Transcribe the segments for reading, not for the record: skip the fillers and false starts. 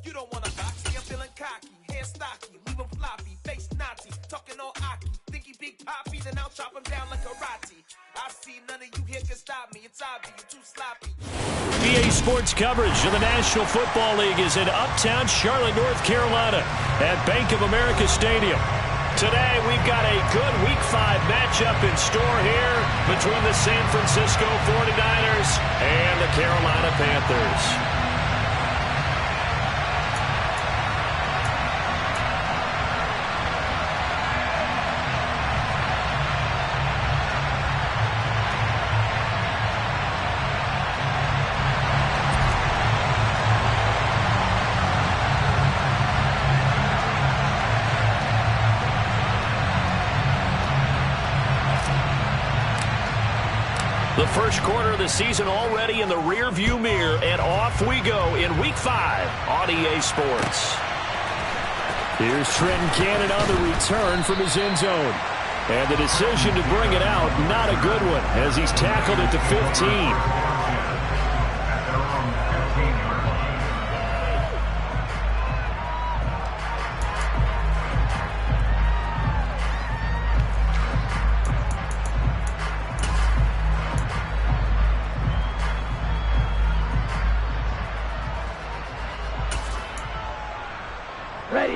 You don't wanna boxy, I'm feeling cocky. Hair stocky, leave him floppy. Face Nazi, talking all aki. Think he big poppy, then I'll chop him down like karate. I see none of you here can stop me. It's obvious, you're too sloppy. EA Sports coverage of the National Football League is in uptown Charlotte, North Carolina at Bank of America Stadium. Today, we've got a good Week 5 matchup in store here between the San Francisco 49ers and the Carolina Panthers. The first quarter of the season already in the rear-view mirror, and off we go in Week 5 on EA Sports. Here's Trenton Cannon on the return from his end zone. And the decision to bring it out, not a good one, as he's tackled at the 15. Ready.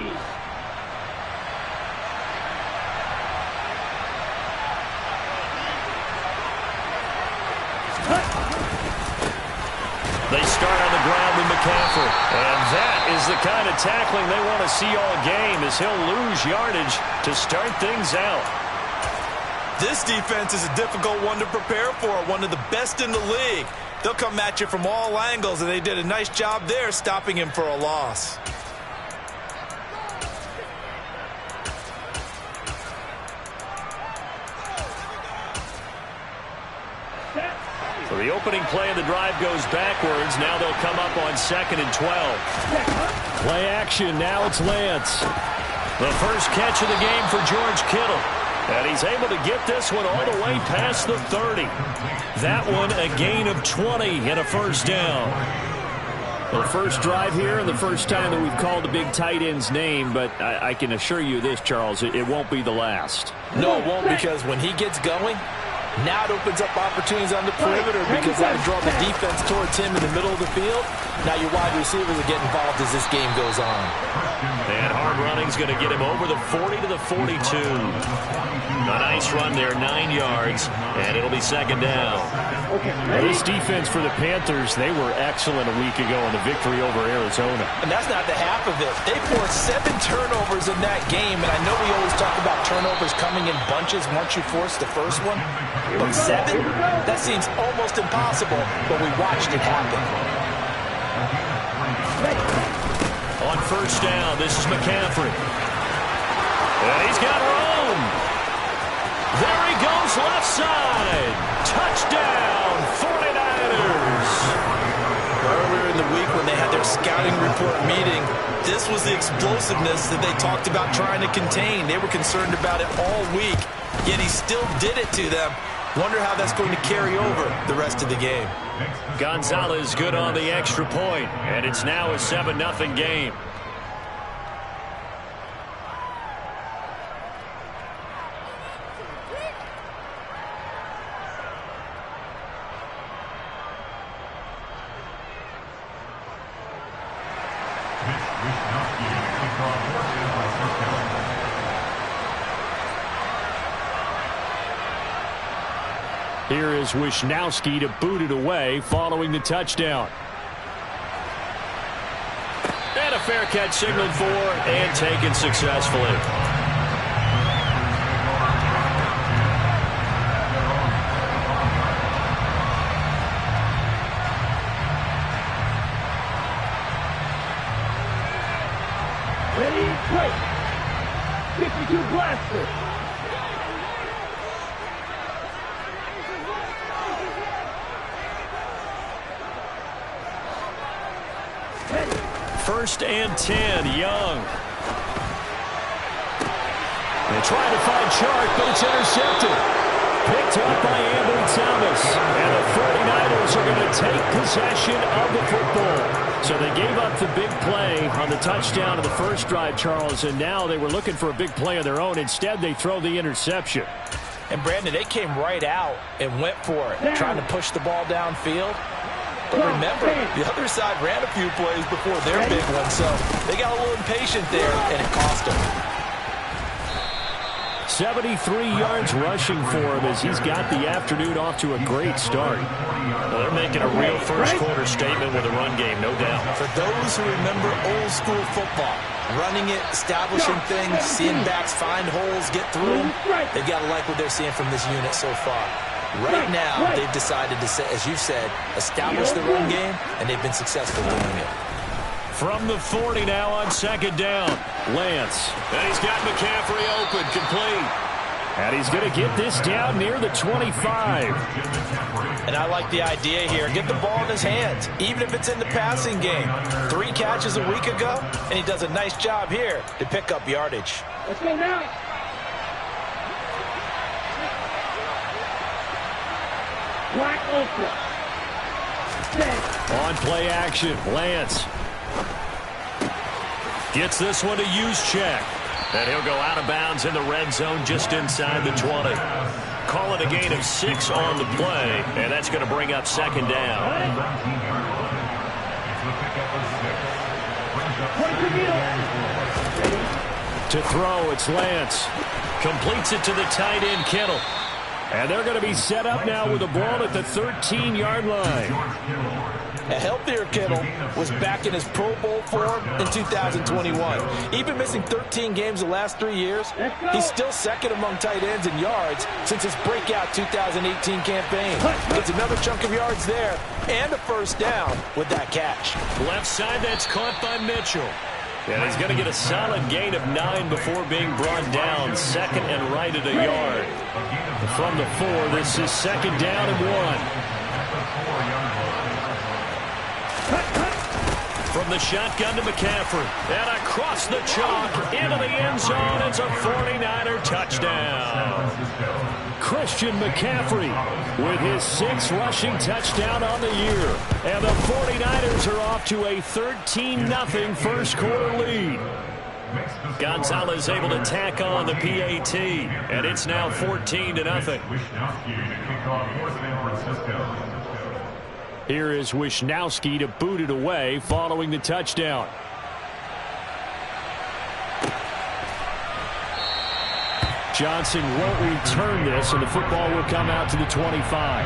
They start on the ground with McCaffrey. And that is the kind of tackling they want to see all game, as he'll lose yardage to start things out. This defense is a difficult one to prepare for, one of the best in the league. They'll come at you from all angles, and they did a nice job there stopping him for a loss. So the opening play of the drive goes backwards. Now they'll come up on 2nd and 12. Play action. Now it's Lance. The first catch of the game for George Kittle. And he's able to get this one all the way past the 30. That one a gain of 20 and a first down. The first drive here and the first time that we've called the big tight end's name, but I can assure you this, Charles, it won't be the last. No, it won't, because when he gets going, now it opens up opportunities on the perimeter, because that'll draw the defense towards him in the middle of the field. Now your wide receivers will get involved as this game goes on. And hard running's going to get him over the 40 to the 42. A nice run there, 9 yards, and it'll be 2nd down. This defense for the Panthers, they were excellent a week ago in the victory over Arizona. And that's not the half of it. They forced 7 turnovers in that game, and I know we always talk about turnovers coming in bunches once you force the first one. But 7? That seems almost impossible, but we watched it happen. On first down, this is McCaffrey. And he's got room. There he goes, left side. Touchdown, 49ers. Earlier in the week when they had their scouting report meeting, this was the explosiveness that they talked about trying to contain. They were concerned about it all week, yet he still did it to them. Wonder how that's going to carry over the rest of the game. Gonzalez good on the extra point, and it's now a 7-0 game. Here is Wisnowski to boot it away following the touchdown. And a fair catch signaled for and taken successfully. Ready, play. 52 blaster. First and 10, Young. They try to find Chark, but it's intercepted. Picked up by Ambry Thomas. And the 49ers are going to take possession of the football. So they gave up the big play touchdown in the first drive, Charles, and now they were looking for a big play of their own. Instead, they throw the interception. And, Brandon, they came right out and went for it, trying to push the ball downfield. But remember, the other side ran a few plays before their big one, so they got a little impatient there, and it cost them. 73 yards rushing for him as he's got the afternoon off to a great start. Well, they're making a real first-quarter statement with a run game, no doubt. For those who remember old-school football, running it, establishing things, seeing backs find holes, get through them, they've got to like what they're seeing from this unit so far. Right now, they've decided to, as you said, establish the run game, and they've been successful doing it. From the 40 now on second down, Lance. And he's got McCaffrey open, complete. And he's going to get this down near the 25. And I like the idea here. Get the ball in his hands, even if it's in the passing game. 3 catches a week ago, and he does a nice job here to pick up yardage. Let's go now. Black Ultra. On play action, Lance. Gets this one to Juszczyk. And he'll go out of bounds in the red zone just inside the 20. Call it a gain of 6 on the play, and that's going to bring up second down. To throw, it's Lance. Completes it to the tight end, Kittle. And they're going to be set up now with the ball at the 13-yard line. A healthier Kittle was back in his Pro Bowl form in 2021. Even missing 13 games the last 3 years, he's still second among tight ends in yards since his breakout 2018 campaign. Gets another chunk of yards there and a first down with that catch. Left side, that's caught by Mitchell. And he's going to get a solid gain of 9 before being brought down. Second and right at a yard. From the 4, this is second down and 1. From the shotgun to McCaffrey. And across the chalk into the end zone. It's a 49er touchdown. Christian McCaffrey with his 6th rushing touchdown on the year. And the 49ers are off to a 13-0 first quarter lead. Gonzalez able to tack on the PAT. And it's now 14-0. Here is Wishnowsky to boot it away following the touchdown. Johnson won't return this, and the football will come out to the 25.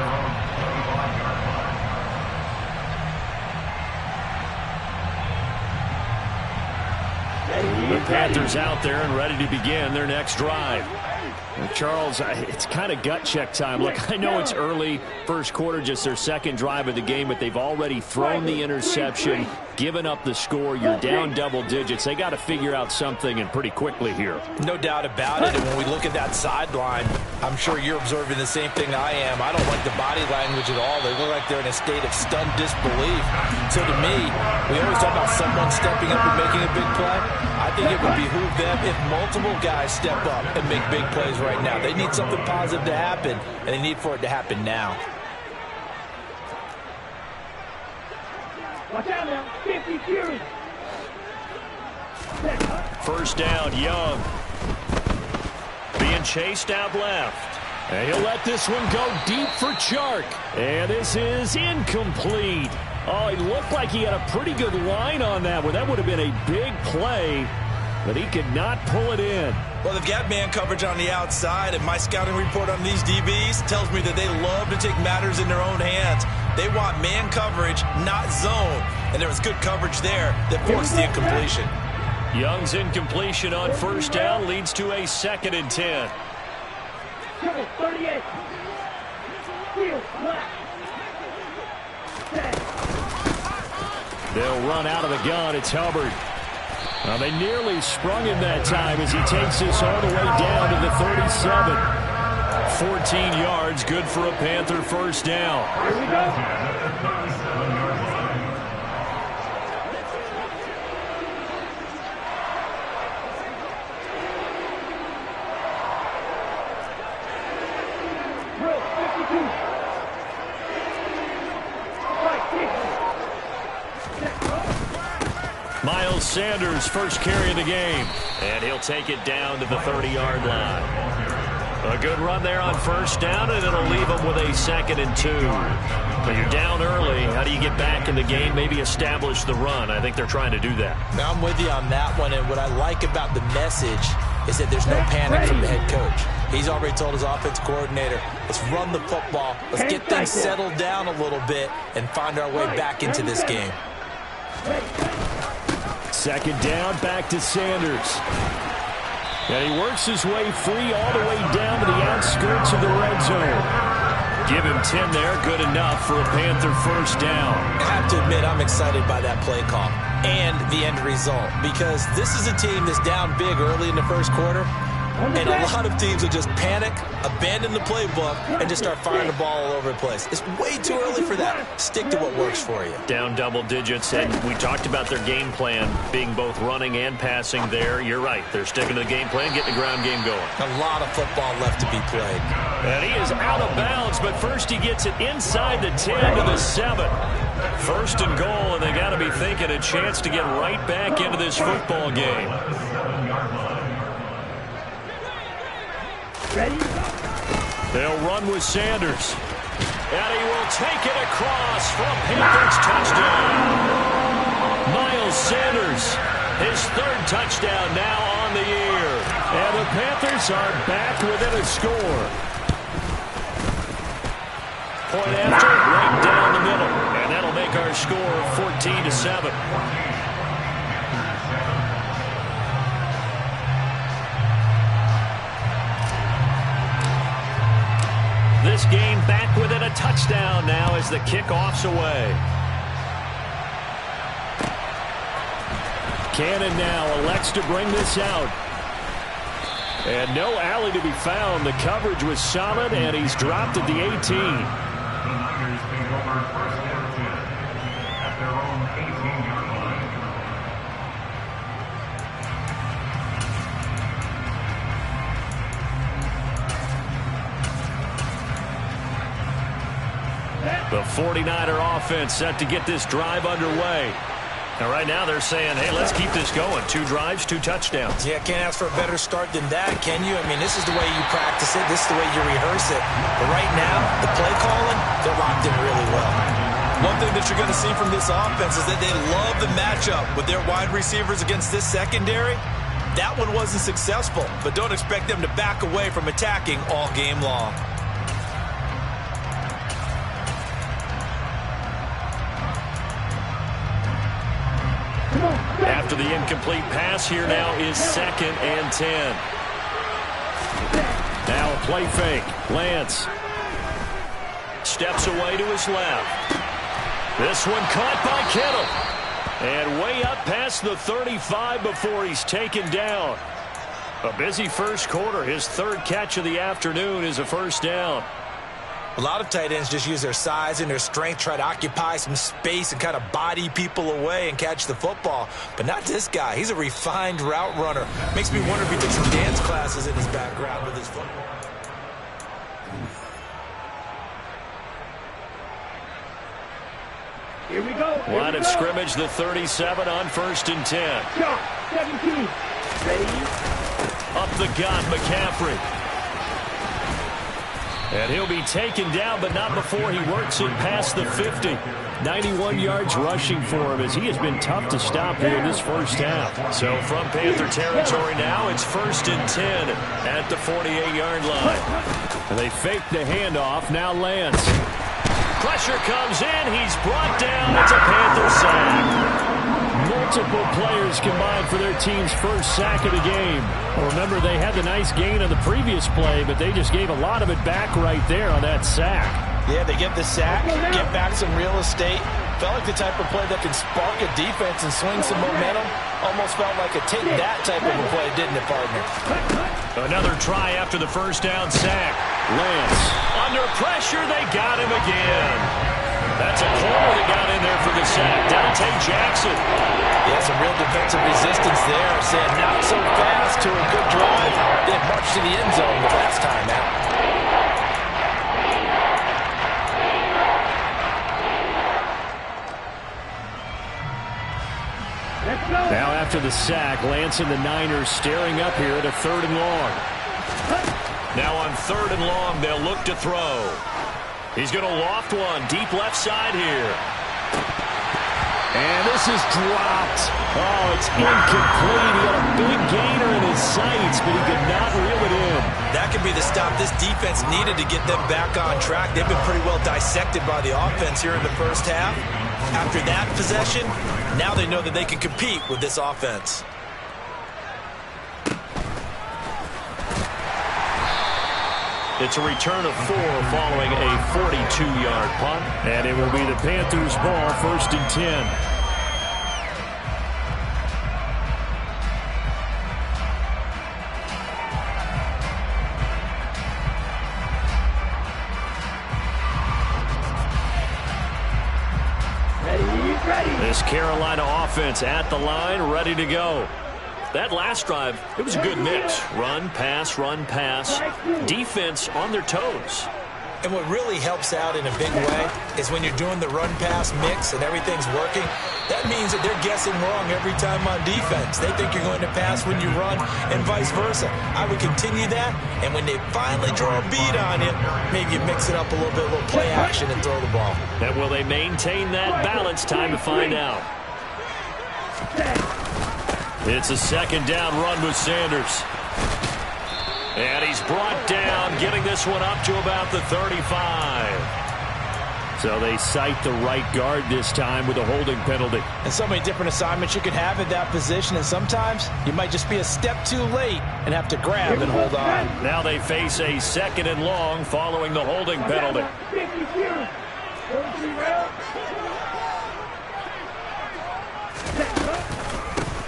The Panthers out there and ready to begin their next drive. Charles, it's kind of gut check time. Look, I know it's early, first quarter, just their second drive of the game, but they've already thrown the interception, given up the score. You're down double digits. They got to figure out something, and pretty quickly here. No doubt about it. And when we look at that sideline, I'm sure you're observing the same thing I am. I don't like the body language at all. They look like they're in a state of stunned disbelief. So to me, we always talk about someone stepping up and making a big play. I think it would behoove them if multiple guys step up and make big plays right now. They need something positive to happen, and they need for it to happen now. Watch out now. 50 Fury. First down, Young. Being chased out left. And he'll let this one go deep for Chark. And this is incomplete. Oh, he looked like he had a pretty good line on that one. That would have been a big play, but he could not pull it in. Well, they've got man coverage on the outside, and my scouting report on these DBs tells me that they love to take matters in their own hands. They want man coverage, not zone. And there was good coverage there that forced the incompletion. Young's incompletion on first down leads to a 2nd and 10. 38. They'll run out of the gun. It's Hubbard. Now they nearly sprung him that time as he takes this all the way down to the 37. 14 yards, good for a Panther first down. Here we go. Miles Sanders, first carry of the game. And he'll take it down to the 30-yard line. A good run there on first down, and it'll leave them with a 2nd and 2. But you're down early. How do you get back in the game, maybe establish the run? I think they're trying to do that. Now, I'm with you on that one, and what I like about the message is that there's no panic from the head coach. He's already told his offensive coordinator, let's run the football, let's get things settled down a little bit and find our way back into this game. 2nd down, back to Sanders. And he works his way free all the way down to the outskirts of the red zone. Give him 10 there, good enough for a Panther first down. I have to admit, I'm excited by that play call and the end result, because this is a team that's down big early in the first quarter, and a lot of teams will just panic, abandon the playbook, and just start firing the ball all over the place. It's way too early for that. Stick to what works for you. Down double digits, and we talked about their game plan being both running and passing there. You're right. They're sticking to the game plan, getting the ground game going. A lot of football left to be played. And he is out of bounds, but first he gets it inside the 10 to the 7. 1st and goal, and they got to be thinking a chance to get right back into this football game. Ready? They'll run with Sanders. And he will take it across for a Panthers touchdown. Miles Sanders, his 3rd touchdown now on the year. And the Panthers are back within a score. Point after, right down the middle. And that'll make our score 14-7. This game back within a touchdown now as the kickoff's away. Cannon now elects to bring this out. And no alley to be found. The coverage was solid, and he's dropped at the 18. The 49er offense set to get this drive underway. And right now they're saying, hey, let's keep this going. 2 drives, 2 touchdowns. Yeah, can't ask for a better start than that, can you? I mean, this is the way you practice it. This is the way you rehearse it. But right now, the play calling, they're locked in really well. One thing that you're going to see from this offense is that they love the matchup with their wide receivers against this secondary. That one wasn't successful, but don't expect them to back away from attacking all game long. After the incomplete pass, here now is 2nd and 10. Now a play fake. Lance steps away to his left. This one caught by Kittle. And way up past the 35 before he's taken down. A busy first quarter. His 3rd catch of the afternoon is a first down. A lot of tight ends just use their size and their strength, try to occupy some space and kind of body people away and catch the football. But not this guy. He's a refined route runner. Makes me wonder if he took some dance classes in his background with his football. Here we go. Line of scrimmage, the 37 on 1st and 10. Shot. 17. Ready? Up the gut, McCaffrey. And he'll be taken down, but not before he works it past the 50. 91 yards rushing for him as he has been tough to stop here in this first half. So from Panther territory now, it's 1st and 10 at the 48-yard line. And they fake the handoff. Now Lance. Pressure comes in. He's brought down. It's a Panther sack. Multiple players combined for their team's first sack of the game. Well, remember, they had the nice gain on the previous play, but they just gave a lot of it back right there on that sack. Yeah, they get the sack, get back some real estate. Felt like the type of play that can spark a defense and swing some momentum. Almost felt like a take that type of a play, didn't it, partner? Another try after the first down sack. Lance. Under pressure, they got him again. That's a corner that got in there for the sack. Dante Jackson. Yeah, some real defensive resistance there. Said not so fast to a good drive. They marched to the end zone the last time out. Let's Now after the sack, Lance and the Niners staring up here at a 3rd and long. Now on 3rd and long, they'll look to throw. He's going to loft one deep left side here. And this is dropped. Oh, it's incomplete. He had a big gainer in his sights, but he could not reel it in. That could be the stop this defense needed to get them back on track. They've been pretty well dissected by the offense here in the first half. After that possession, now they know that they can compete with this offense. It's a return of 4 following a 42-yard punt. And it will be the Panthers' ball, 1st and 10. This Carolina offense at the line, ready to go. That last drive, it was a good mix. Run, pass, defense on their toes. And what really helps out in a big way is when you're doing the run-pass mix and everything's working, that means that they're guessing wrong every time on defense. They think you're going to pass when you run and vice versa. I would continue that, and when they finally draw a beat on you, maybe you mix it up a little bit, a little play action and throw the ball. And will they maintain that balance? Time to find out. It's a 2nd down run with Sanders. And he's brought down, getting this one up to about the 35. So they cite the right guard this time with a holding penalty. And so many different assignments you can have at that position, and sometimes you might just be a step too late and have to grab and hold on. Now they face a 2nd and long following the holding penalty.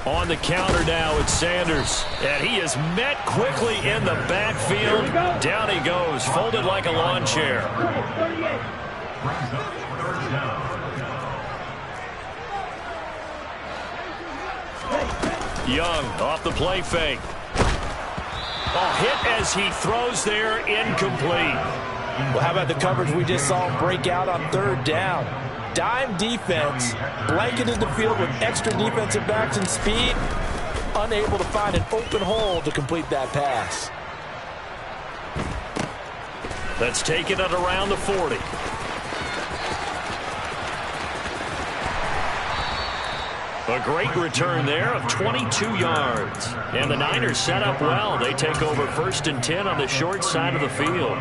On the counter now, it's Sanders. And he is met quickly in the backfield. Down he goes, folded like a lawn chair. Young off the play fake. Oh, hit as he throws there, incomplete. Well, how about the coverage we just saw him break out on 3rd down? Dime defense, blanketed the field with extra defensive backs and speed, unable to find an open hole to complete that pass. Let's take it at around the 40. A great return there of 22 yards. And the Niners set up well. They take over 1st and 10 on the short side of the field.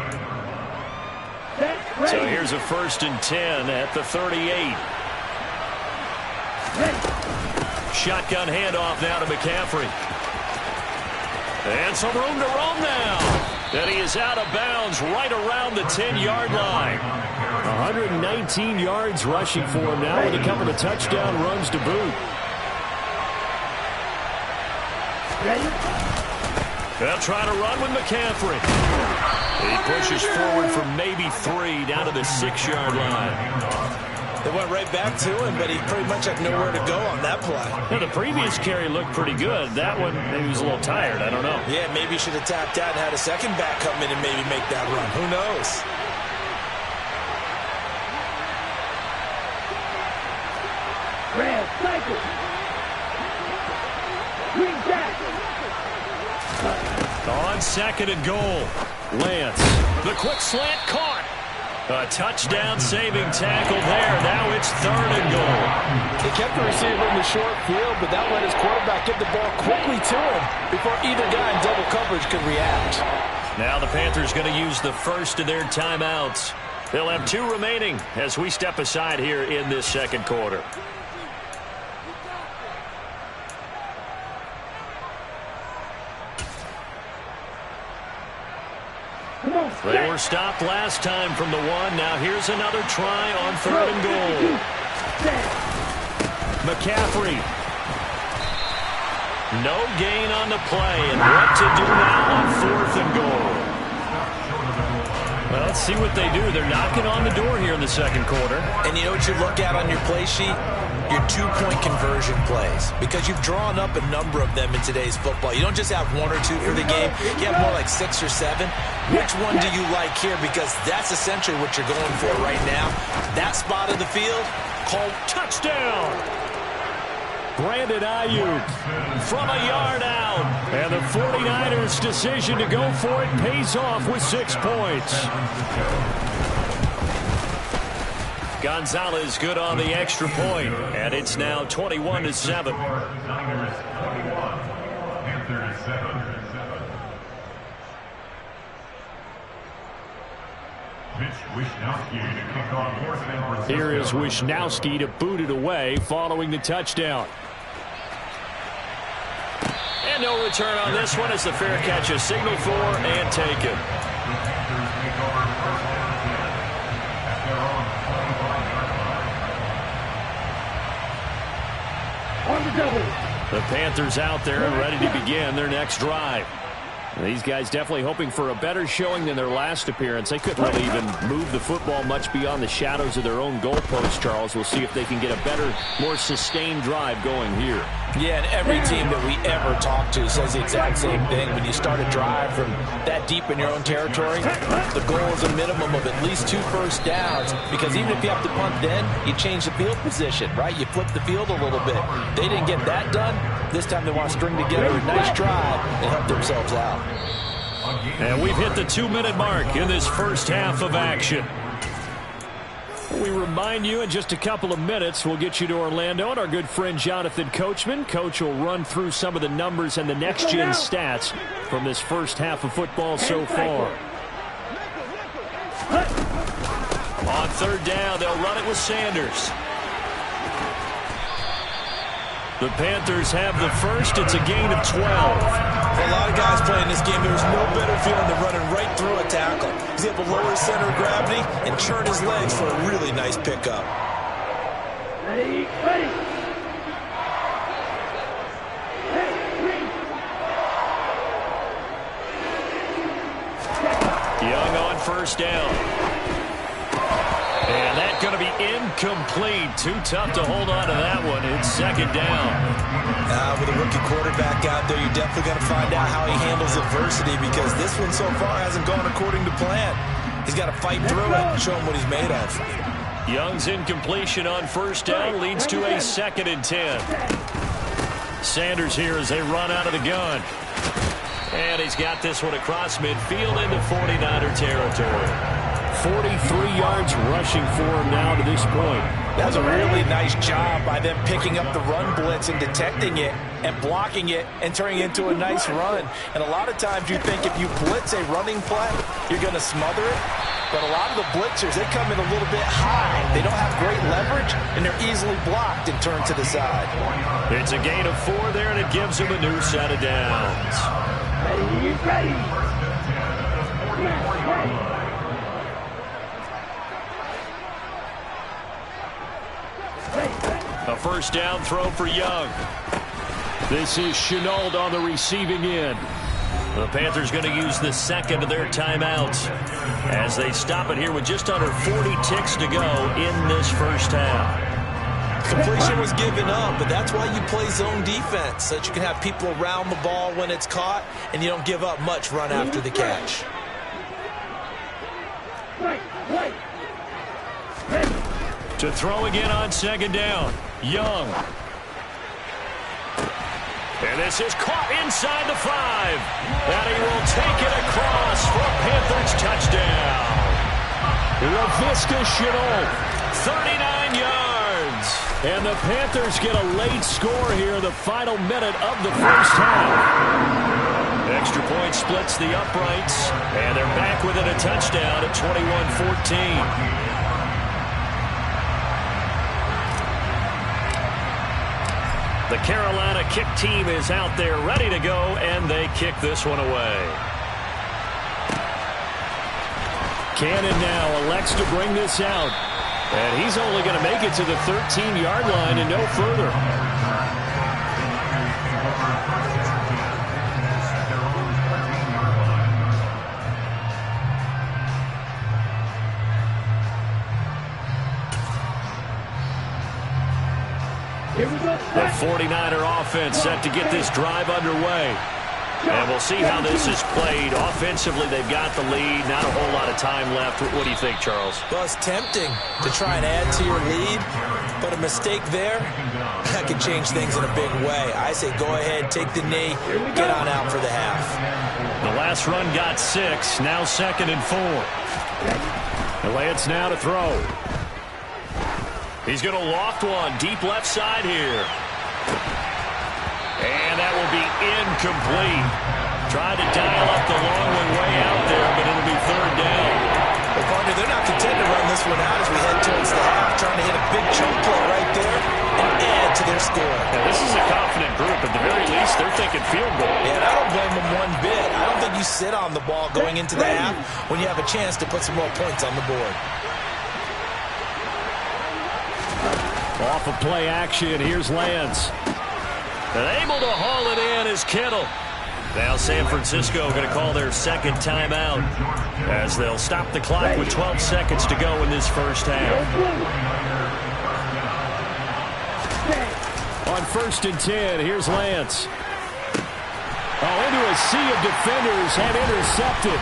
So here's a 1st and 10 at the 38. Shotgun handoff now to McCaffrey. And some room to roam now. And he is out of bounds right around the 10-yard line. 119 yards rushing for him now with a couple of touchdown runs to boot. They'll try to run with McCaffrey. He pushes forward for maybe 3 down to the 6-yard line. They went right back to him, but he pretty much had nowhere to go on that play. Yeah, the previous carry looked pretty good. That one, maybe he was a little tired. I don't know. Yeah, maybe he should have tapped out and had a second back come in and maybe make that run. Who knows? Red cycle. Green jack. On 2nd and goal. Lance, the quick slant caught. A touchdown-saving tackle there. Now it's 3rd and goal. He kept the receiver in the short field, but that let his quarterback get the ball quickly to him before either guy in double coverage could react. Now the Panthers going to use the first of their timeouts. They'll have 2 remaining as we step aside here in this 2nd quarter. They were stopped last time from the 1. Now here's another try on 3rd and goal. McCaffrey. No gain on the play. And what to do now on 4th and goal? Well, let's see what they do. They're knocking on the door here in the 2nd quarter. And you know what you look at on your play sheet? Your 2-point conversion plays, because you've drawn up a number of them in today's football. You don't just have 1 or 2 for the game. You have more like 6 or 7. Which one do you like here? Because that's essentially what you're going for right now. That spot of the field called touchdown. Brandon Ayuk from a yard out. And the 49ers' decision to go for it pays off with 6 points. Gonzalez good on the extra point, and it's now 21-7. Here is Wishnowski to boot it away following the touchdown. And no return on this one as the fair catch is signaled for and taken. The Panthers out there and ready to begin their next drive. These guys definitely hoping for a better showing than their last appearance. They couldn't really even move the football much beyond the shadows of their own goalposts, Charles. We'll see if they can get a better, more sustained drive going here. Yeah, and every team that we ever talk to says the exact same thing. When you start a drive from that deep in your own territory, the goal is a minimum of at least 2 first downs, because even if you have to punt then, you change the field position, right? You flip the field a little bit. They didn't get that done. This time they want to string together a nice drive and help themselves out. And we've hit the 2-minute mark in this first half of action. We remind you in just a couple of minutes we'll get you to Orlando and our good friend Jonathan Coachman. Coach will run through some of the numbers and the next-gen stats from this first half of football so far. On third down, they'll run it with Sanders. The Panthers have the first. It's a gain of 12. For a lot of guys playing this game, there's no better feeling than running right through a tackle. He's able to lower his center of gravity and churn his legs for a really nice pickup. Ready. Young on first down. And that's going to be incomplete. Too tough to hold on to that one. It's second down. With a rookie quarterback out there, you're definitely going to find out how he handles adversity, because this one so far hasn't gone according to plan. He's got to fight through it and show him what he's made of. Young's incompletion on first down leads to a 2nd and 10. Sanders here as they run out of the gun. And he's got this one across midfield into 49er territory. 43 yards rushing for him now to this point. That's a really nice job by them picking up the run blitz and detecting it and blocking it and turning it into a nice run. And a lot of times you think if you blitz a running play, you're going to smother it. But a lot of the blitzers, they come in a little bit high. They don't have great leverage, and they're easily blocked and turned to the side. It's a gain of 4 there, and it gives them a new set of downs. Ready. A first down throw for Young. This is Shenault on the receiving end. The Panthers going to use the second of their timeouts as they stop it here with just under 40 ticks to go in this first half. Completion was given up, but that's why you play zone defense, so that you can have people around the ball when it's caught and you don't give up much run after the catch. To throw again on second down, Young. And this is caught inside the 5. And he will take it across for a Panthers touchdown. Laviska Shenault, 39 yards. And the Panthers get a late score here in the final minute of the first half. Extra point splits the uprights. And they're back within a touchdown at 21-14. The Carolina kick team is out there ready to go, and they kick this one away. Cannon now elects to bring this out. And he's only going to make it to the 13-yard line and no further. The 49er offense set to get this drive underway. And we'll see how this is played. Offensively, they've got the lead. Not a whole lot of time left. What do you think, Charles? Well, it's tempting to try and add to your lead, but a mistake there, that could change things in a big way. I say go ahead, take the knee, get on out for the half. The last run got 6. Now 2nd and 4. The Lance now to throw. He's going to loft one. Deep left side here. And that will be incomplete. Tried to dial up the long one way out there, but it'll be 3rd down. Well, partner, they're not content to run this one out as we head towards the half, trying to hit a big chunk play right there and add to their score. Now, this is a confident group. At the very least, they're thinking field goal. Yeah, and I don't blame them one bit. I don't think you sit on the ball going into the half when you have a chance to put some more points on the board. Off of play action, here's Lance. And able to haul it in is Kittle. Now San Francisco going to call their 2nd timeout as they'll stop the clock with 12 seconds to go in this first half. On 1st and 10, here's Lance. Oh, into a sea of defenders and intercepted.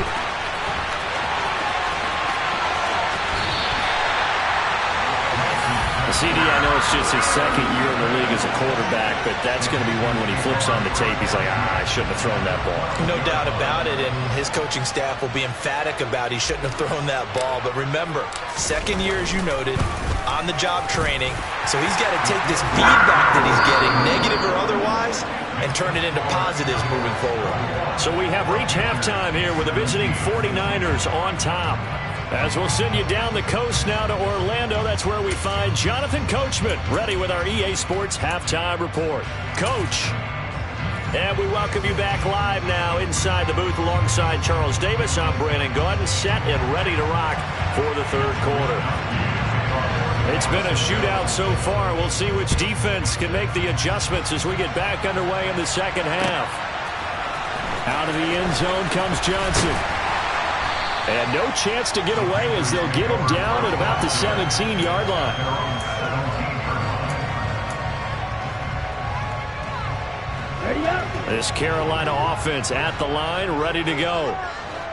CD, I know it's just his 2nd year in the league as a quarterback, but that's going to be one when he flips on the tape, he's like, I shouldn't have thrown that ball. No doubt about it, and his coaching staff will be emphatic about he shouldn't have thrown that ball. But remember, 2nd year, as you noted, on-the-job training, so he's got to take this feedback that he's getting, negative or otherwise, and turn it into positives moving forward. So we have reached halftime here with the visiting 49ers on top. As we'll send you down the coast now to Orlando, that's where we find Jonathan Coachman, ready with our EA Sports Halftime Report. Coach, and we welcome you back live now inside the booth alongside Charles Davis. I'm Brandon Gaudin, set and ready to rock for the 3rd quarter. It's been a shootout so far. We'll see which defense can make the adjustments as we get back underway in the 2nd half. Out of the end zone comes Johnson. And no chance to get away as they'll get him down at about the 17-yard line. This Carolina offense at the line, ready to go.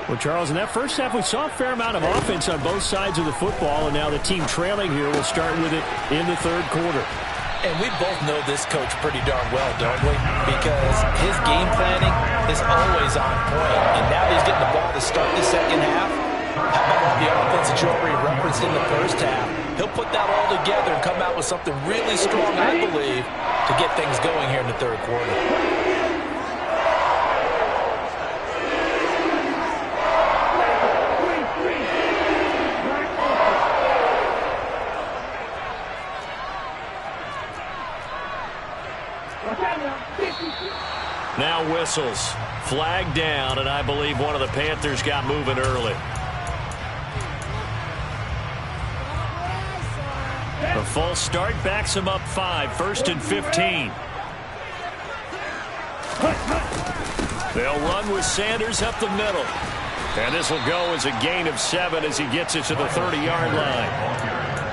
Well, Charles, in that first half, we saw a fair amount of offense on both sides of the football, and now the team trailing here will start with it in the 3rd quarter. And we both know this coach pretty darn well, don't we? Because his game planning is always on point. And now that he's getting the ball to start the 2nd half, how about all the offense that you already referenced in the 1st half? He'll put that all together and come out with something really strong, I believe, to get things going here in the 3rd quarter. Now whistles. Flag down, and I believe one of the Panthers got moving early. The false start backs him up 5. 1st and 15. They'll run with Sanders up the middle. And this will go as a gain of 7 as he gets it to the 30-yard line.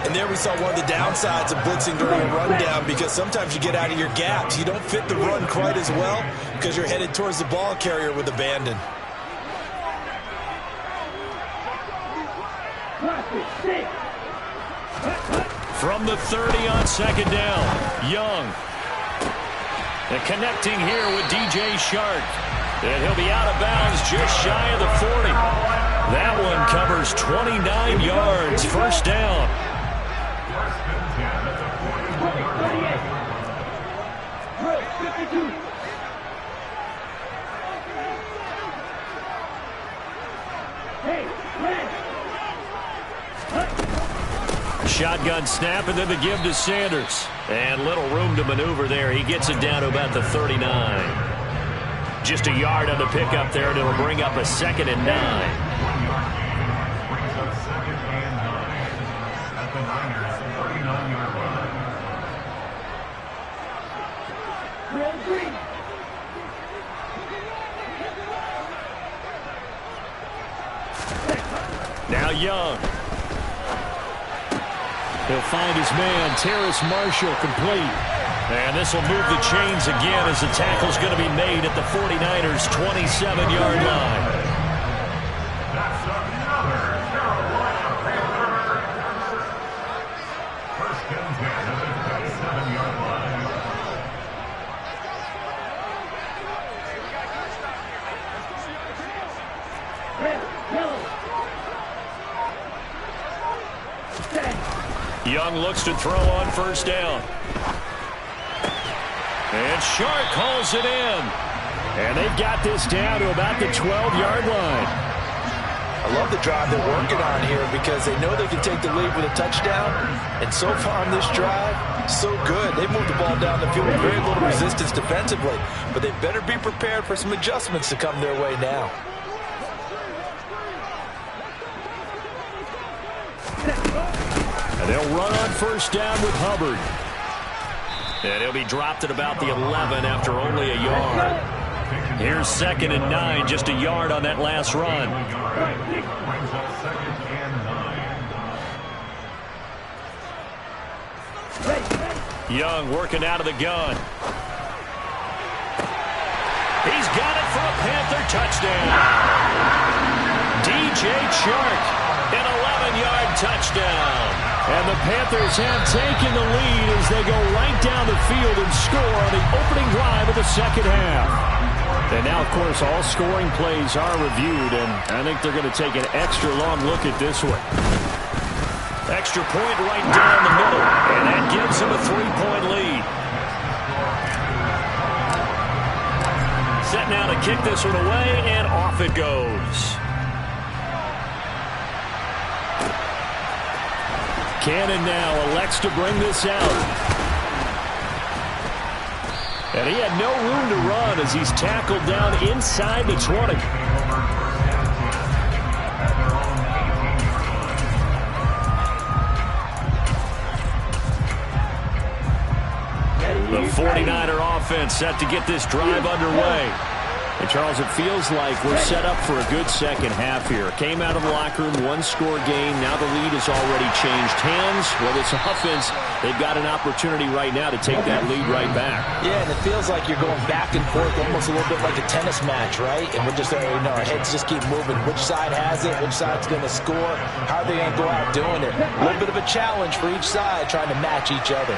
And there we saw one of the downsides of blitzing during a rundown, because sometimes you get out of your gaps. You don't fit the run quite as well because you're headed towards the ball carrier with abandon. From the 30 on 2nd down, Young. And connecting here with DJ Shark. And he'll be out of bounds just shy of the 40. That one covers 29 yards. 1st down. Shotgun snap, and then the give to Sanders. And little room to maneuver there. He gets it down to about the 39. Just a yard on the pickup there, and it'll bring up a 2nd and 9. Now Young. He'll find his man, Terrace Marshall, complete. And this will move the chains again as the tackle's going to be made at the 49ers' 27-yard line. That's another Carolina Panthers. First and 10 at the 27-yard line. Young looks to throw on first down. And Shark calls it in. And they've got this down to about the 12-yard line. I love the drive they're working on here because they know they can take the lead with a touchdown. And so far on this drive, so good. They moved the ball down the field with very little resistance defensively. But they better be prepared for some adjustments to come their way now. And they'll run on first down with Hubbard. And he'll be dropped at about the 11 after only a yard. Here's 2nd and 9, just a yard on that last run. Young working out of the gun. He's got it for a Panther touchdown. DJ Chark, an 11-yard touchdown. And the Panthers have taken the lead as they go right down the field and score on the opening drive of the second half. And now, of course, all scoring plays are reviewed, and I think they're going to take an extra long look at this one. Extra point right down the middle, and that gives them a 3-point lead. Set now to kick this one away, and off it goes. Cannon now elects to bring this out. And he had no room to run as he's tackled down inside the 20. The 49er offense set to get this drive underway. And, Charles, it feels like we're set up for a good second half here. Came out of the locker room, one-score game. Now the lead has already changed hands. Well, this offense, they've got an opportunity right now to take that lead right back. Yeah, and it feels like you're going back and forth almost a little bit like a tennis match, right? And we're just, our heads just keep moving. Which side has it? Which side's going to score? How are they going to go out doing it? A little bit of a challenge for each side trying to match each other.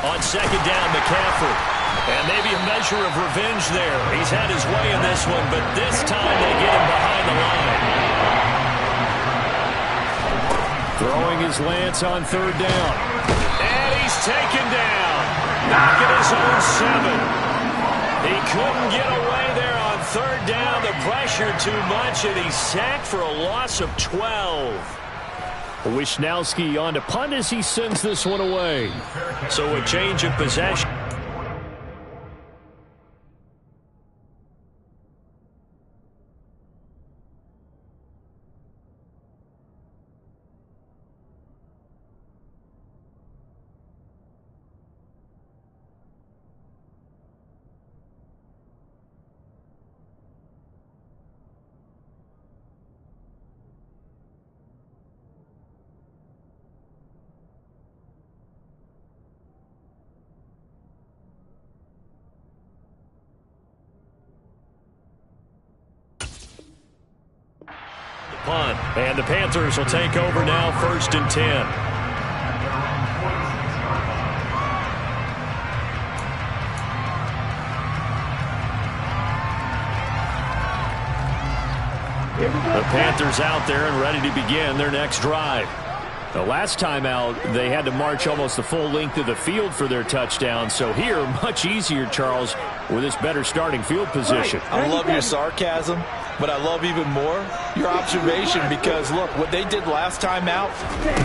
On second down, McCaffrey. And maybe a measure of revenge there. He's had his way in this one, but this time they get him behind the line. Throwing his Lance on third down. And he's taken down. Back at his own 7. He couldn't get away there on third down. The pressure too much, and he's sacked for a loss of 12. Wishnowski on to punt as he sends this one away. So a change of possession. Punt, and the Panthers will take over now, 1st and 10. The Panthers out there and ready to begin their next drive. The last time out, they had to march almost the full length of the field for their touchdown. So here, much easier, Charles, with this better starting field position. I love your sarcasm, but I love even more your observation because, look, what they did last time out,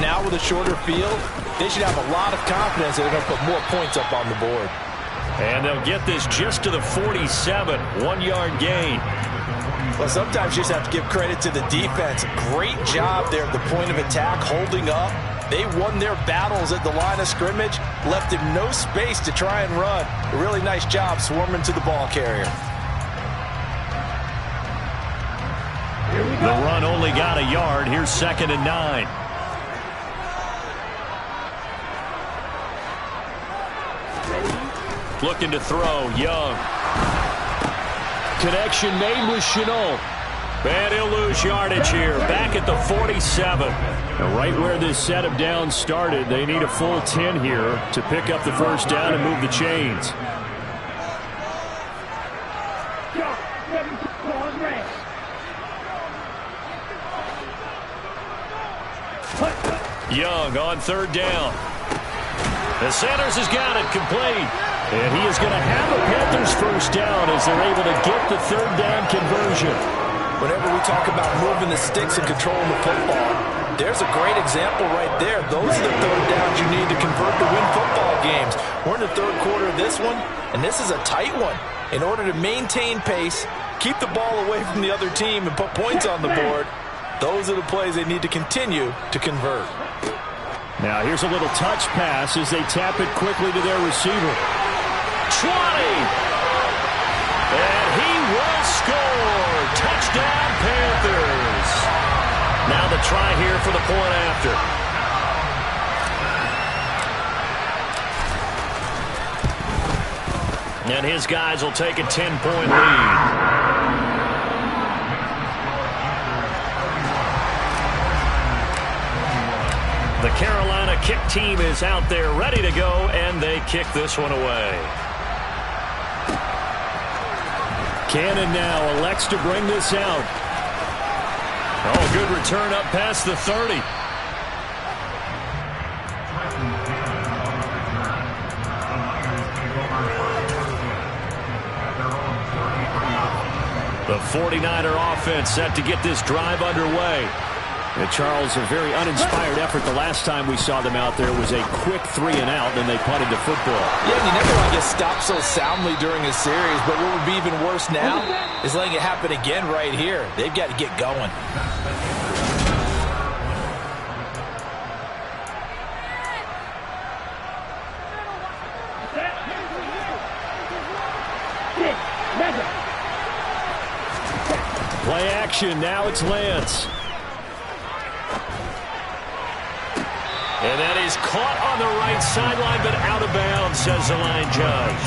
now with a shorter field, they should have a lot of confidence that they're going to put more points up on the board. And they'll get this just to the 47, 1-yard gain. Well, sometimes you just have to give credit to the defense. Great job there at the point of attack, holding up. They won their battles at the line of scrimmage, left him no space to try and run. A really nice job swarming to the ball carrier. The run only got a yard. Here's 2nd and 9. Looking to throw. Young. Connection made with Shenault. And he'll lose yardage here. Back at the 47. Now right where this set of downs started, they need a full 10 here to pick up the first down and move the chains. Young on third down. And Sanders has got it complete. And he is going to have a Panthers first down as they're able to get the third down conversion. Whenever we talk about moving the sticks and controlling the football, there's a great example right there. Those are the third downs you need to convert to win football games. We're in the third quarter of this one, and this is a tight one. In order to maintain pace, keep the ball away from the other team, and put points on the board, those are the plays they need to continue to convert. Now here's a little touch pass as they tap it quickly to their receiver. 20! And he will score! Touchdown, Panthers! Now the try here for the point after. And his guys will take a 10-point lead. The Carolina kick team is out there ready to go, and they kick this one away. Cannon now elects to bring this out. Oh, good return up past the 30. The 49er offense set to get this drive underway. And Charles, a very uninspired effort the last time we saw them out there was a quick 3-and-out, and they punted the football. Yeah, you never want to get stopped so soundly during a series, but what would be even worse now is letting it happen again right here. They've got to get going. Play action, now it's Lance. And that is caught on the right sideline, but out of bounds, says the line judge.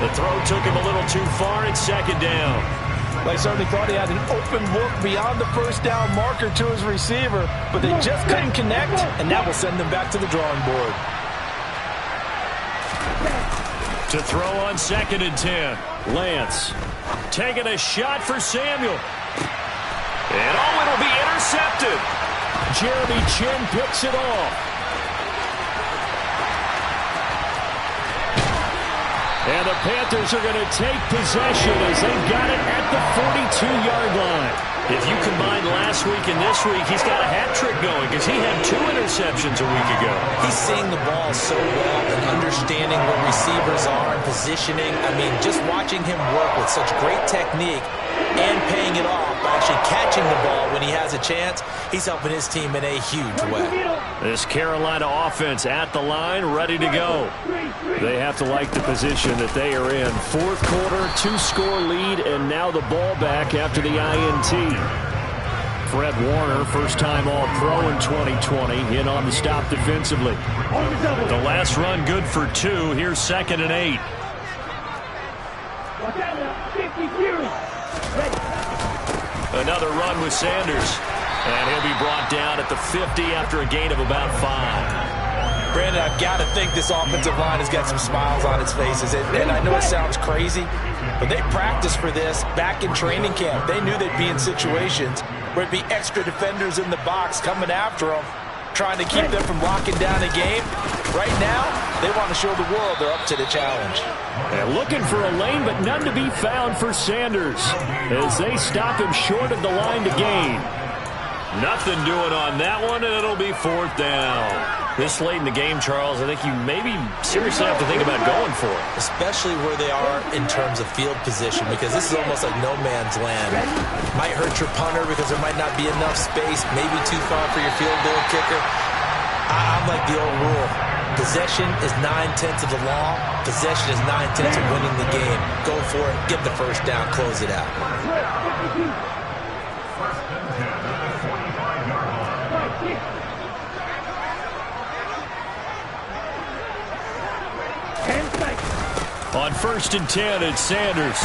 The throw took him a little too far. It's second down. They certainly thought he had an open look beyond the first down marker to his receiver, but they just couldn't connect, and that will send them back to the drawing board. To throw on 2nd and 10. Lance taking a shot for Samuel. And it'll be intercepted. Jeremy Chinn picks it off. And the Panthers are going to take possession as they've got it at the 42-yard line. If you combine last week and this week, he's got a hat trick going because he had 2 interceptions a week ago. He's seeing the ball so well and understanding where receivers are and positioning. I mean, just watching him work with such great technique and paying it off by actually catching the ball when he has a chance, he's helping his team in a huge way. This Carolina offense at the line, ready to go. They have to like the position that they are in. 4th quarter, 2-score lead, and now the ball back after the INT. Fred Warner, first-time All-Pro in 2020, in on the stop defensively. The last run good for 2. Here's 2nd and 8. Another run with Sanders. And he'll be brought down at the 50 after a gain of about 5. Brandon, I've got to think this offensive line has got some smiles on its faces. And I know it sounds crazy, but they practiced for this back in training camp. They knew they'd be in situations where it'd be extra defenders in the box coming after them, trying to keep them from locking down a game. Right now, they want to show the world they're up to the challenge. And looking for a lane, but none to be found for Sanders as they stop him short of the line to gain. Nothing doing on that one, and it'll be 4th down. This late in the game, Charles, I think you maybe seriously have to think about going for it. Especially where they are in terms of field position, because this is almost like no man's land. Might hurt your punter because there might not be enough space, maybe too far for your field goal kicker. I'm like the old rule. Possession is 9/10 of the law. Possession is 9/10 of winning the game. Go for it. Get the first down. Close it out. On 1st and 10, it's Sanders.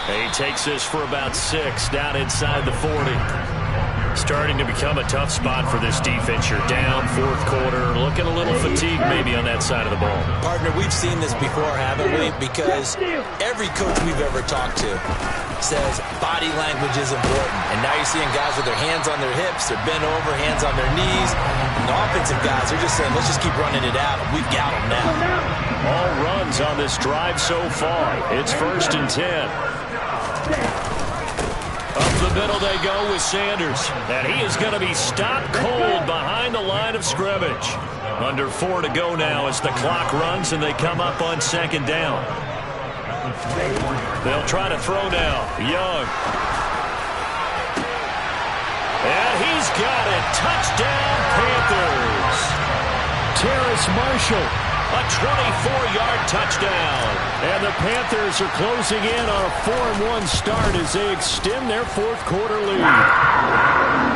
He takes this for about 6 down inside the 40. Starting to become a tough spot for this defense. You're down 4th quarter, looking a little fatigued maybe on that side of the ball. Partner, we've seen this before, haven't we? Because every coach we've ever talked to says body language is important. And now you're seeing guys with their hands on their hips, they're bent over, hands on their knees. And the offensive guys, they're just saying, let's just keep running it out. We've got them now. All runs on this drive so far. It's 1st and 10. Up the middle they go with Sanders. And he is going to be stopped cold behind the line of scrimmage. Under 4 to go now as the clock runs and they come up on 2nd down. They'll try to throw now. Young. And he's got it. Touchdown, Panthers. Terrace Marshall. A 24-yard touchdown. And the Panthers are closing in on a 4-1 start as they extend their 4th quarter lead.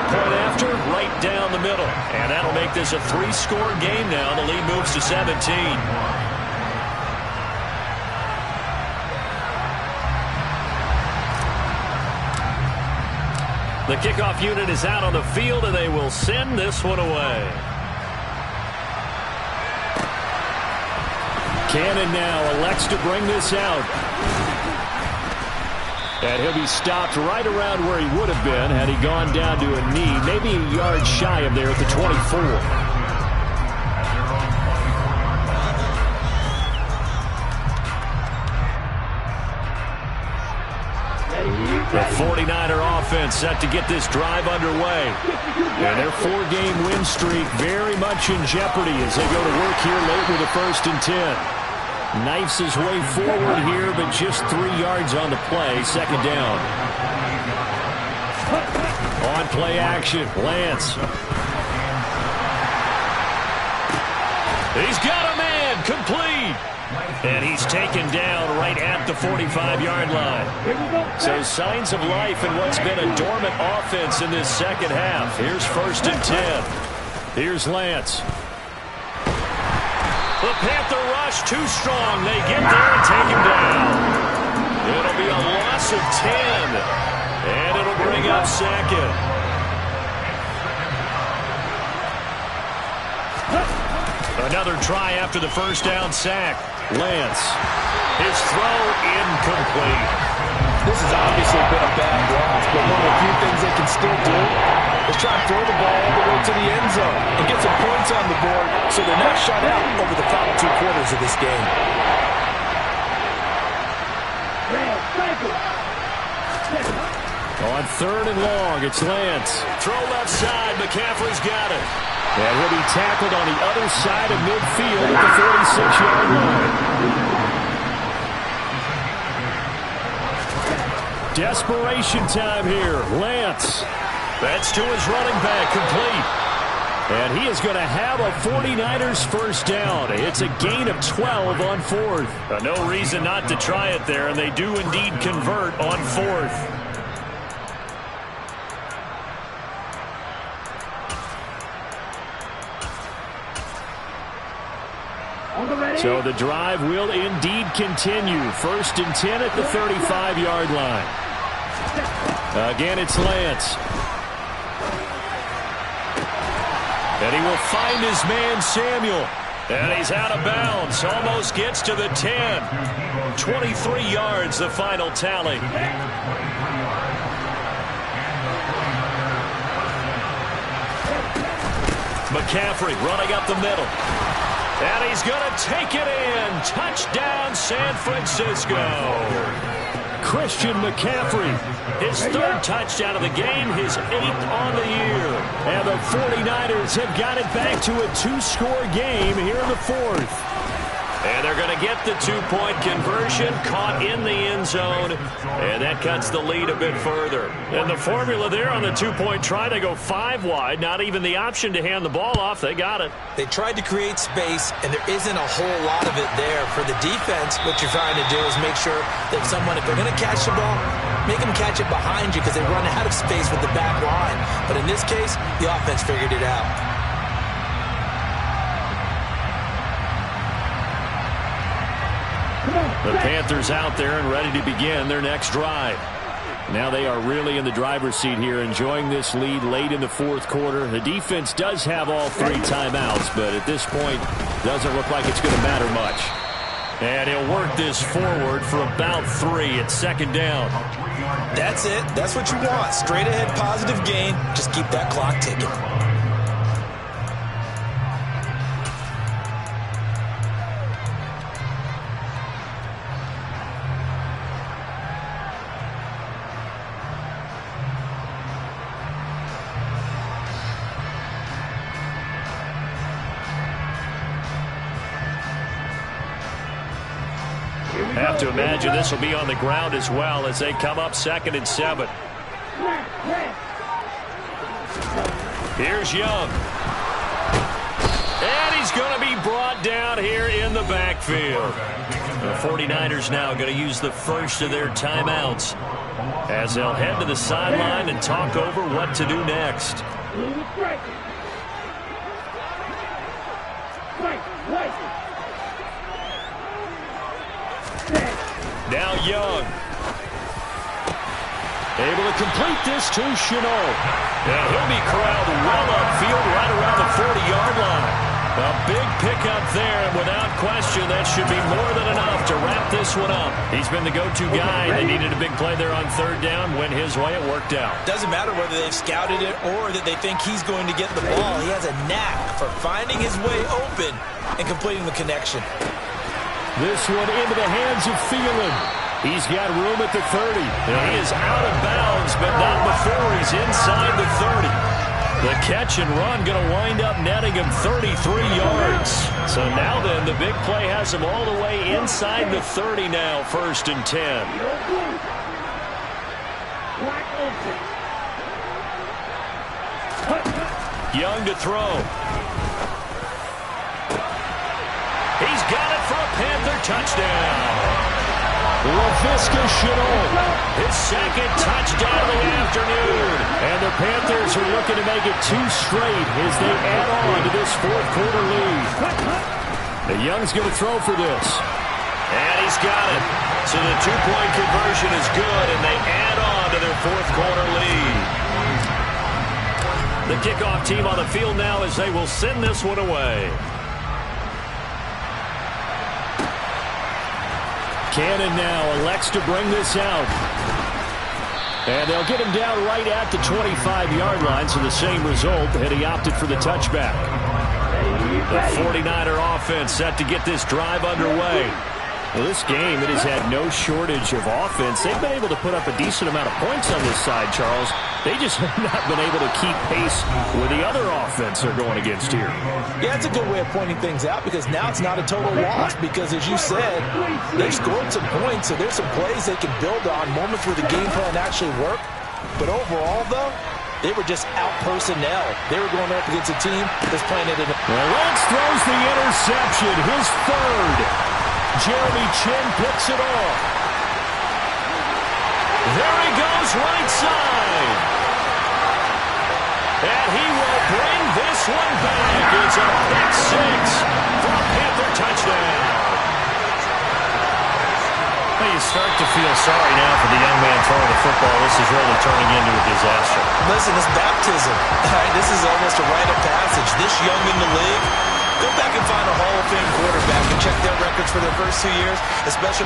Point after, right down the middle. And that'll make this a 3-score game now. The lead moves to 17. The kickoff unit is out on the field, and they will send this one away. Cannon now elects to bring this out. And he'll be stopped right around where he would have been had he gone down to a knee, maybe a yard shy of there at the 24. The 49er offense set to get this drive underway. And their 4-game win streak very much in jeopardy as they go to work here late with a 1st and 10. Knifes his way forward here, but just 3 yards on the play. 2nd down. On play action, Lance. He's got a man, complete. And he's taken down right at the 45-yard line. So signs of life in what's been a dormant offense in this 2nd half. Here's 1st and 10. Here's Lance. The Panther rush too strong. They get there and take him down. It'll be a loss of 10. And it'll bring up 2nd. Another try after the 1st down sack. Lance. His throw incomplete. This has obviously been a bad loss, but one of the few things they can still do is try to throw the ball all the way to the end zone and get some points on the board so they're not shut out over the final 2 quarters of this game. On 3rd and long, it's Lance. Throw left side. McCaffrey's got it. And he'll be tackled on the other side of midfield at the 46-yard line. Desperation time here. Lance. That's to his running back, complete. And he is going to have a 49ers 1st down. It's a gain of 12 on 4th. No reason not to try it there, and they do indeed convert on 4th. So the drive will indeed continue. 1st and 10 at the 35-yard line. Again, it's Lance. And he will find his man, Samuel. And he's out of bounds. Almost gets to the 10. 23 yards, the final tally. McCaffrey running up the middle. And he's going to take it in. Touchdown, San Francisco. Christian McCaffrey, his 3rd touchdown of the game, his 8th on the year. And the 49ers have got it back to a 2-score game here in the 4th. And they're going to get the 2-point conversion, caught in the end zone, and that cuts the lead a bit further. And the formula there on the 2-point try, they go 5 wide, not even the option to hand the ball off. They got it. They tried to create space, and there isn't a whole lot of it there. For the defense, what you're trying to do is make sure that someone, if they're going to catch the ball, make them catch it behind you because they run out of space with the back line. But in this case, the offense figured it out. The Panthers out there and ready to begin their next drive. Now they are really in the driver's seat here, enjoying this lead late in the fourth quarter. The defense does have all 3 timeouts, but at this point, doesn't look like it's going to matter much. And he'll work this forward for about 3. It's second down. That's it. That's what you want. Straight ahead positive gain. Just keep that clock ticking. Have to imagine this will be on the ground as well as they come up 2nd and 7. Here's Young. And he's going to be brought down here in the backfield. The 49ers now going to use the first of their timeouts as they'll head to the sideline and talk over what to do next. Now Young. Able to complete this to Shenault. And he'll be corralled well upfield right around the 40-yard line. A big pickup there, and without question, that should be more than enough to wrap this one up. He's been the go-to guy. They needed a big play there on 3rd down. Went his way. It worked out. Doesn't matter whether they've scouted it or that they think he's going to get the ball. He has a knack for finding his way open and completing the connection. This one into the hands of Thielen. He's got room at the 30. And he is out of bounds, but not before he's inside the 30. The catch and run going to wind up netting him 33 yards. So now then, the big play has him all the way inside the 30 now, 1st and 10. Young to throw. He's got it for a Panther touchdown. Laviska Shenault, his 2nd touchdown of the afternoon. And the Panthers are looking to make it 2 straight as they add on to this 4th quarter lead. The Young's going to throw for this. And he's got it. So the 2-point conversion is good, and they add on to their 4th quarter lead. The kickoff team on the field now as they will send this one away. Cannon now elects to bring this out. And they'll get him down right at the 25-yard line, so the same result, and he opted for the touchback. The 49er offense set to get this drive underway. Well, this game, it has had no shortage of offense. They've been able to put up a decent amount of points on this side, Charles. They just have not been able to keep pace with the other offense they're going against here. Yeah, it's a good way of pointing things out because now it's not a total loss because, as you said, they've scored some points, so there's some plays they can build on, moments where the game plan actually worked. But overall, though, they were just out personnel. They were going up against a team that's playing it in a... Well, Lentz throws the interception, his 3rd. Jeremy Chinn picks it off. There he goes right side. And he will bring this one back. It's a pick 6 for a Panther touchdown. Well, you start to feel sorry now for the young man throwing the football. This is really turning into a disaster. Listen, it's baptism. All right, this is almost a rite of passage. This young in the league, go back and find a Hall of Fame quarterback and check their records for their first 2 years, especially